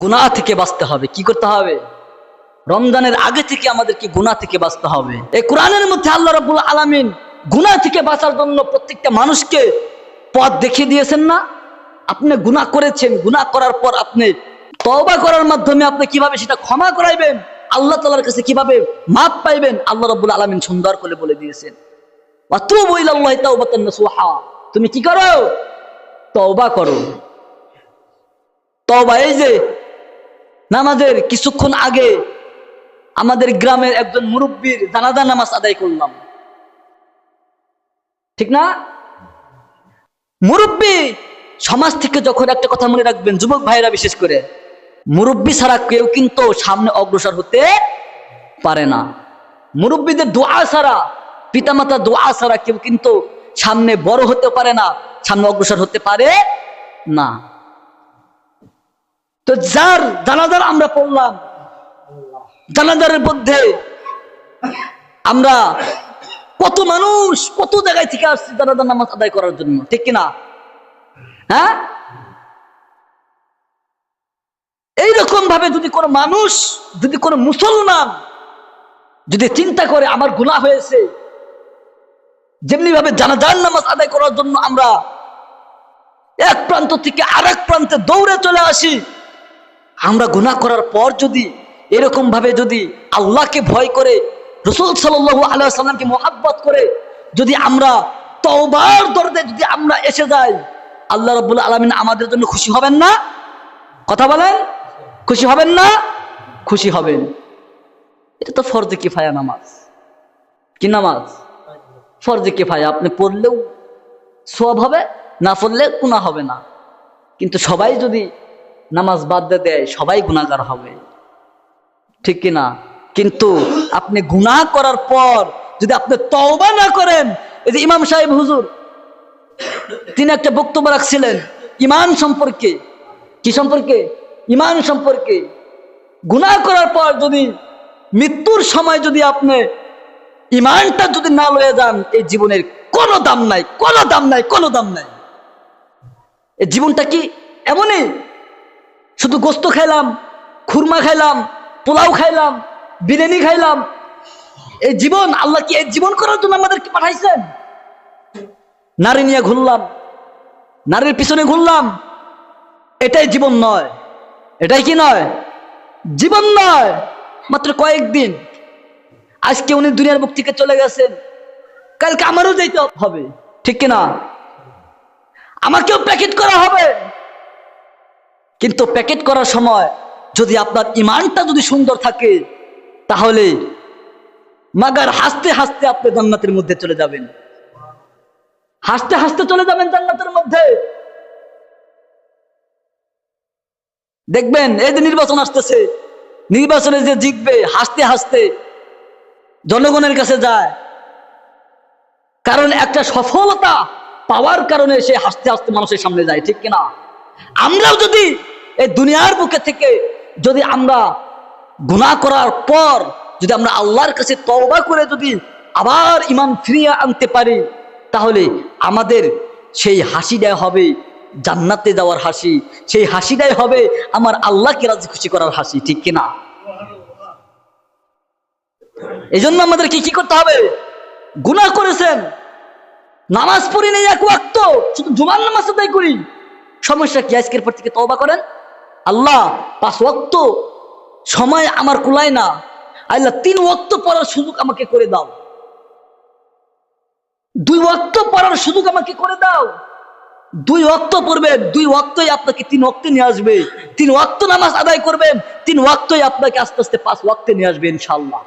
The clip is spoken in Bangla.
গুনাহ থেকে বাঁচতে হবে। কি করতে হবে? রমজানের আগে থেকে আমাদেরকে গুনাহ থেকে বাঁচতে হবে। এই কোরআনের মধ্যে আল্লাহ রাব্বুল আলামিন গুনাহ থেকে বাঁচার জন্য প্রত্যেকটা মানুষকে পথ দেখিয়ে দিয়েছেন না? আপনি গুনাহ করেছেন, গুনাহ করার পর আপনি তওবা করার মাধ্যমে আপনি কিভাবে সেটা ক্ষমা করাইবেন, আল্লাহ তাআলার কাছে কিভাবে মাফ পাইবেন, আল্লাহ রাব্বুল আলামিন সুন্দর করে বলে দিয়েছেন। ওয়াতুবু ইলাল্লাহি তাওবাতান নাসুহা। তুমি কি করো? তওবা করো। তওবা, এই যে নামাজের কিছুক্ষণ আগে আমাদের গ্রামের একজন মুরব্বির জানাজা নামাজ আদায় করলাম, ঠিক না? মুরব্বি সমাজ থেকে যখন একটা কথা মনে রাখবেন, যুবক ভাইরা বিশেষ করে, মুরব্বি ছাড়া কেউ কিন্তু সামনে অগ্রসর হতে পারে না। মুরব্বিদের দোয়া ছাড়া, পিতামাতা দোয়া ছাড়া কেউ কিন্তু সামনে বড় হতে পারে না, সামনে অগ্রসর হতে পারে না। তো যার জানাজার আমরা পড়লাম, জানাজার মধ্যে আমরা কত মানুষ কত জায়গায় থেকে আসছি জানাজার নামাজ আদায় করার জন্য, ঠিক কিনা? হ্যাঁ, এইরকম ভাবে যদি কোনো মানুষ, যদি কোনো মুসলমান যদি চিন্তা করে আমার গুনাহ হয়েছে, যেমনি ভাবে জানাজার নামাজ আদায় করার জন্য আমরা এক প্রান্ত থেকে আরেক প্রান্তে দৌড়ে চলে আসি, আমরা গুনাহ করার পর যদি এরকম ভাবে যদি আল্লাহকে ভয় করে, রাসূল সাল্লাল্লাহু আলাইহি ওয়াসাল্লামকে মুহাব্বত করে যদি আমরা তওবার দরজে যদি আমরা এসে যাই, আল্লাহ রাব্বুল আলামিন আমাদের জন্য খুশি হবেন না? কথা বলেন, খুশি হবেন না? খুশি হবেন। এটা তো ফরজে কিফায়া নামাজ। কি নামাজ? ফরজে কিফায়া। আপনি পড়লেও সওয়াব হবে, না পড়লে গুনাহ হবে না। কিন্তু সবাই যদি নামাজ বাদ দেয়, সবাই গুনাহগার হবে, ঠিক কিনা? কিন্তু আপনি গুনাহ করার পর যদি আপনি তওবা না করেন, এই যে ইমাম সাহেব হুজুর তিনি একটা বক্তব্য রাখছিলেন ঈমান সম্পর্কে। কি সম্পর্কে? ঈমান সম্পর্কে। গুনাহ করার পর যদি মৃত্যুর সময় যদি আপনি ঈমানটা যদি না লয়ে যান, এই জীবনের কোনো দাম নাই, কোনো দাম নাই, কোনো দাম নাই। এই জীবনটা কি এমনই শুধু গোস্ত খাইলাম, খুরমা খাইলাম, পোলাও খাইলাম, বিরিয়ানি খাইলাম, এই জীবন? আল্লাহ কি এই জীবন করার জন্য আমাদেরকে পাঠাইছেন? নারী নিয়ে ঘুরলাম, নারীর পিছনে ঘুরলাম, এটাই জীবন নয়। এটাই কি নয়? জীবন নয়। মাত্র কয়েকদিন, আজকে উনি দুনিয়ার বুক থেকে চলে গেছেন, কালকে আমারও যেতে হবে, ঠিক কিনা? আমাকেও প্যাকেট করা হবে। কিন্তু প্যাকেট করার সময় যদি আপনার ঈমানটা যদি সুন্দর থাকে, তাহলে মাগার হাসতে হাসতে আপনি জান্নাতের মধ্যে চলে যাবেন, হাসতে হাসতে চলে যাবেন জান্নাতের মধ্যে। দেখবেন এই যে নির্বাচন আসতেছে, নির্বাচনে যে জিতবে হাসতে হাসতে জনগণের কাছে যায়, কারণ একটা সফলতা পাওয়ার কারণে সে হাসতে হাসতে মানুষের সামনে যায়, ঠিক কিনা? আমরাও যদি এই দুনিয়ার বুকে থেকে যদি আমরা গুনাহ করার পর যদি আমরা আল্লাহর কাছে তওবা করে যদি আবার ঈমান ফিরিয়ে আনতে পারি, তাহলে আমাদের সেই হাসিটাই হবে জান্নাতে যাওয়ার হাসি, সেই হাসিটাই হবে আমার আল্লাহকে রাজি খুশি করার হাসি, ঠিক কিনা? এই জন্য আমাদেরকে কি করতে হবে? গুনাহ করেছেন, নামাজ পড়ি নেই এক ওয়াক্ত, শুধু জুমার নামাজ আদায় করি, সমস্যা কি? আজকের পর থেকে তওবা করেন। আল্লাহ 5 ওয়াক্ত সময় আমার কুলায় না, আল্লাহ 3 ওয়াক্ত পড়ার সুযোগ আমাকে করে দাও, 2 ওয়াক্ত পড়ার সুযোগ আমাকে করে দাও। 2 ওয়াক্ত পড়বেন, 2 ওয়াক্তই আপনাকে 3 ওয়াক্তে নিয়ে আসবে। 3 ওয়াক্ত নামাজ আদায় করবেন, 3 ওয়াক্তই আপনাকে আস্তে আস্তে 5 ওয়াক্তে নিয়ে আসবে ইনশাআল্লাহ।